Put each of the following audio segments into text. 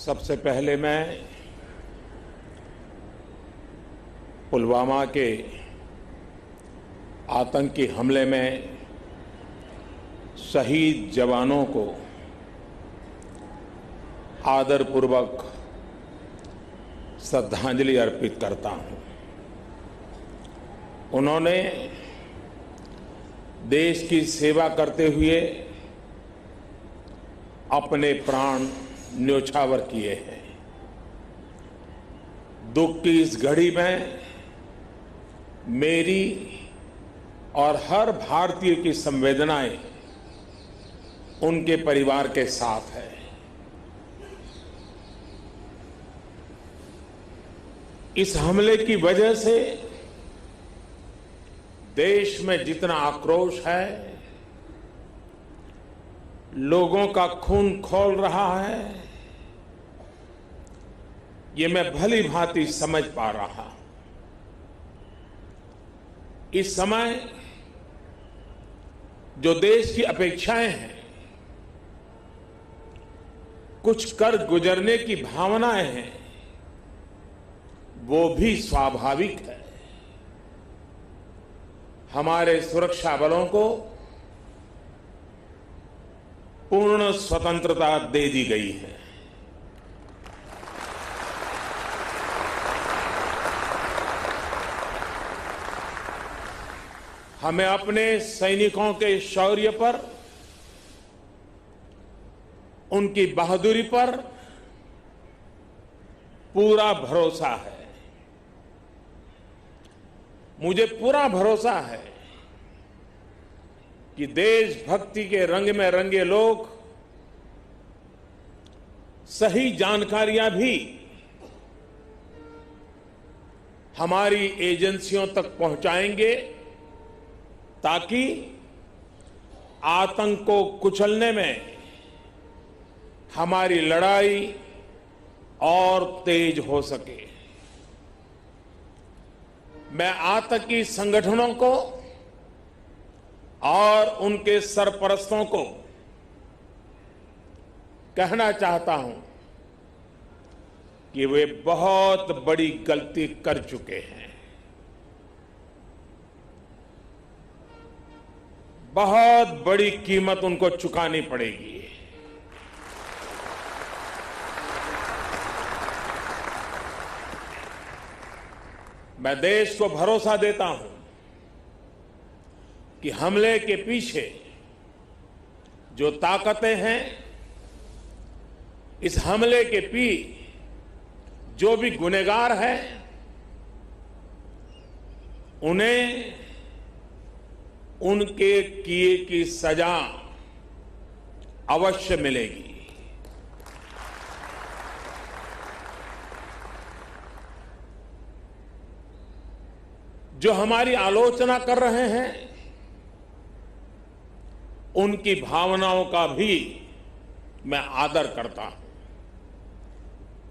सबसे पहले मैं पुलवामा के आतंकी हमले में शहीद जवानों को आदरपूर्वक श्रद्धांजलि अर्पित करता हूं। उन्होंने देश की सेवा करते हुए अपने प्राण न्योछावर किए हैं। दुख की इस घड़ी में मेरी और हर भारतीय की संवेदनाएं उनके परिवार के साथ है। इस हमले की वजह से देश में जितना आक्रोश है, लोगों का खून खौल रहा है, ये मैं भली भांति समझ पा रहा हूं। इस समय जो देश की अपेक्षाएं हैं, कुछ कर गुजरने की भावनाएं हैं, वो भी स्वाभाविक है। हमारे सुरक्षा बलों को पूर्ण स्वतंत्रता दे दी गई है। हमें अपने सैनिकों के शौर्य पर, उनकी बहादुरी पर पूरा भरोसा है। मुझे पूरा भरोसा है कि देशभक्ति के रंग में रंगे लोग सही जानकारियां भी हमारी एजेंसियों तक पहुंचाएंगे, ताकि आतंक को कुचलने में हमारी लड़ाई और तेज हो सके। मैं आतंकी संगठनों को और उनके सरपरस्तों को कहना चाहता हूं कि वे बहुत बड़ी गलती कर चुके हैं। बहुत बड़ी कीमत उनको चुकानी पड़ेगी। मैं देश को भरोसा देता हूं कि हमले के पीछे जो ताकतें हैं, इस हमले के जो भी गुनहगार हैं, उन्हें उनके किए की सजा अवश्य मिलेगी। जो हमारी आलोचना कर रहे हैं, उनकी भावनाओं का भी मैं आदर करता हूं।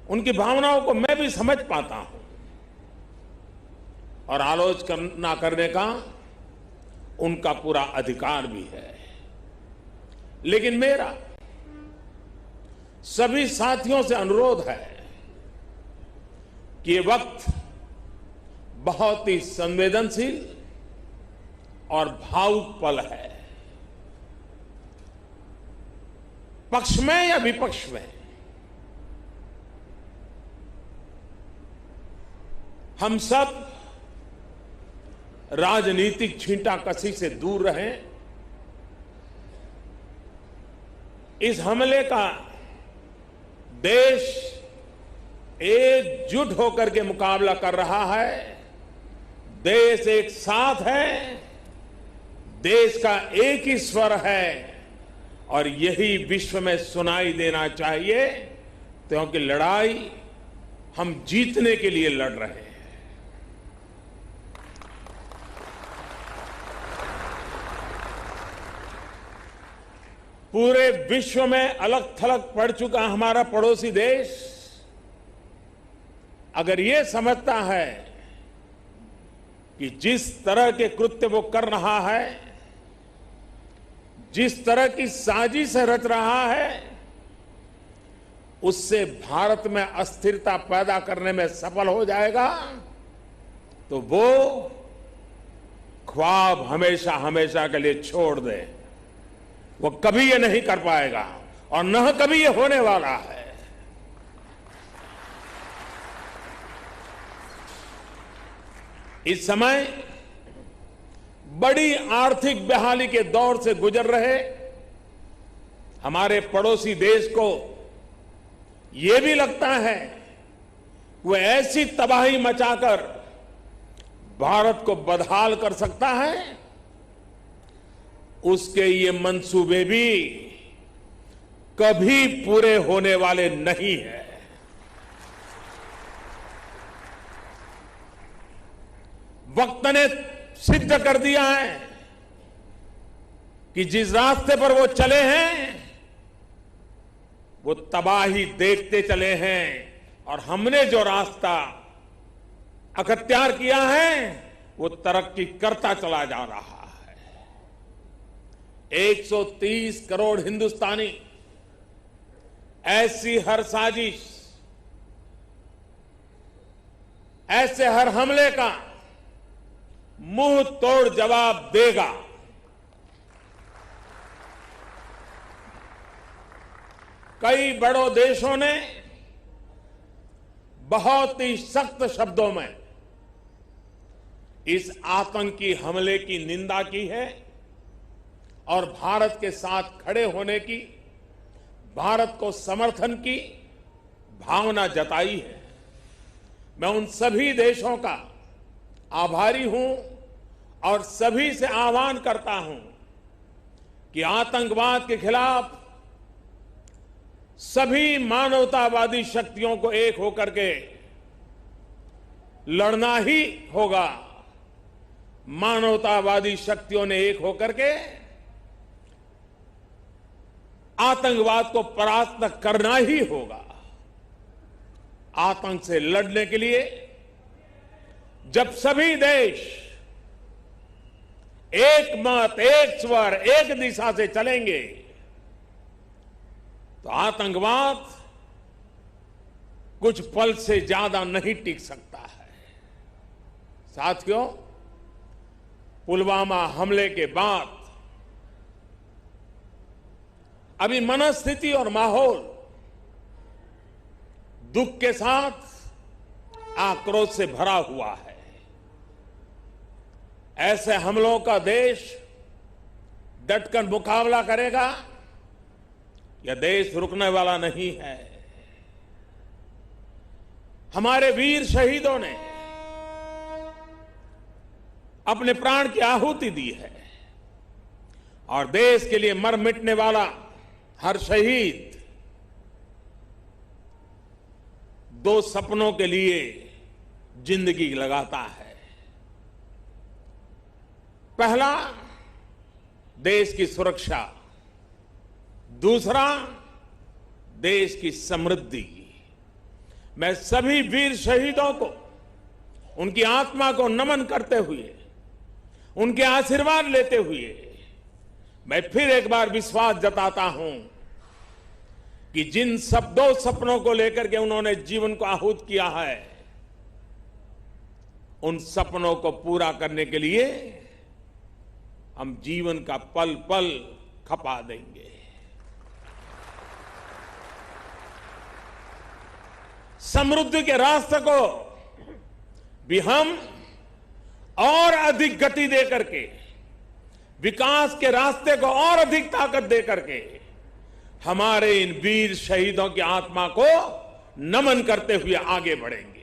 उनकी भावनाओं को मैं भी समझ पाता हूं और आलोचना करने का उनका पूरा अधिकार भी है। लेकिन मेरा सभी साथियों से अनुरोध है कि ये वक्त बहुत ही संवेदनशील और भावुक पल है। पक्ष में या विपक्ष में, हम सब राजनीतिक छींटाकशी से दूर रहें। इस हमले का देश एकजुट होकर के मुकाबला कर रहा है। देश एक साथ है, देश का एक ही स्वर है और यही विश्व में सुनाई देना चाहिए, क्योंकि लड़ाई हम जीतने के लिए लड़ रहे हैं। पूरे विश्व में अलग थलग पड़ चुका हमारा पड़ोसी देश अगर ये समझता है कि जिस तरह के कृत्य वो कर रहा है, जिस तरह की साजिश रच रहा है, उससे भारत में अस्थिरता पैदा करने में सफल हो जाएगा तो वो ख्वाब हमेशा हमेशा के लिए छोड़ दे। वो कभी ये नहीं कर पाएगा और न कभी ये होने वाला है। इस समय बड़ी आर्थिक बहाली के दौर से गुजर रहे हमारे पड़ोसी देश को ये भी लगता है वो ऐसी तबाही मचाकर भारत को बदहाल कर सकता है, उसके ये मंसूबे भी कभी पूरे होने वाले नहीं है। वक्त ने सिद्ध कर दिया है कि जिस रास्ते पर वो चले हैं वो तबाही देखते चले हैं और हमने जो रास्ता अख्तियार किया है वो तरक्की करता चला जा रहा है। 130 करोड़ हिंदुस्तानी ऐसी हर साजिश, ऐसे हर हमले का मुंह तोड़ जवाब देगा। कई बड़ों देशों ने बहुत ही सख्त शब्दों में इस आतंकी हमले की निंदा की है और भारत के साथ खड़े होने की, भारत को समर्थन की भावना जताई है। मैं उन सभी देशों का आभारी हूं और सभी से आह्वान करता हूं कि आतंकवाद के खिलाफ सभी मानवतावादी शक्तियों को एक होकर के लड़ना ही होगा। मानवतावादी शक्तियों ने एक होकर के आतंकवाद को परास्त करना ही होगा। आतंक से लड़ने के लिए जब सभी देश एक मत, एक स्वर, एक दिशा से चलेंगे तो आतंकवाद कुछ पल से ज्यादा नहीं टिक सकता है। साथियों, पुलवामा हमले के बाद अभी मनस्थिति और माहौल दुख के साथ आक्रोश से भरा हुआ है। ऐसे हमलों का देश डटकर मुकाबला करेगा। यह देश रुकने वाला नहीं है। हमारे वीर शहीदों ने अपने प्राण की आहुति दी है और देश के लिए मर मिटने वाला हर शहीद दो सपनों के लिए जिंदगी लगाता है। पहला, देश की सुरक्षा, दूसरा, देश की समृद्धि। मैं सभी वीर शहीदों को उनकी आत्मा को नमन करते हुए, उनके आशीर्वाद लेते हुए मैं फिर एक बार विश्वास जताता हूं कि जिन दो सपनों को लेकर के उन्होंने जीवन को आहूत किया है, उन सपनों को पूरा करने के लिए हम जीवन का पल पल खपा देंगे। समृद्धि के रास्ते को भी हम और अधिक गति दे करके, विकास के रास्ते को और अधिक ताकत दे करके हमारे इन वीर शहीदों की आत्मा को नमन करते हुए आगे बढ़ेंगे।